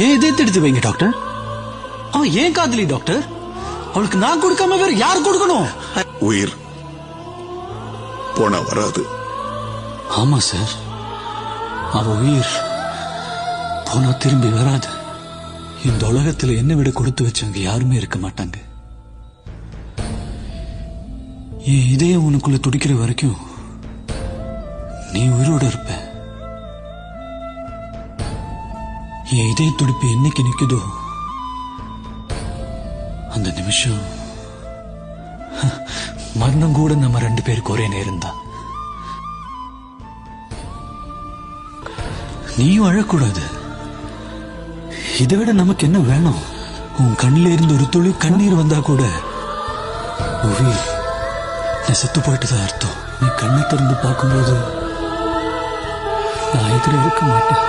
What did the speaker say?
ஏன் இதயத்தை எடுத்து வைங்க டாக்டர். அவன் ஏன் காதலி டாக்டர்? அவளுக்கு நான் கொடுக்காம வேற யார் கொடுக்கணும்? உயிர் போனா வராது. ஆமா சார், அவ உயிர் போனா திரும்பி வராது. இந்த உலகத்துல என்ன விட கொடுத்து வச்சவங்க யாருமே இருக்க மாட்டாங்க. என் இதயம் உனக்குள்ள துடிக்கிற வரைக்கும் நீ உயிரோட இருப்ப. என் இதய துடிப்பு என்னைக்கு நிக்குதோ அந்த நிமிஷம் மரணம் கூட நம்ம 2 பேருக்கு ஒரே நேரம் தான். நீயும் அழக்கூடாது. இதை விட நமக்கு என்ன வேணும்? உன் கண்ணில இருந்து ஒரு துளி கண்ணீர் வந்தா கூட உயிர் நான் செத்து போயிட்டுதான் அர்த்தம். நீ கண்ணை திறந்து பார்க்கும்போது நான் எதிர இருக்க மாட்டேன்.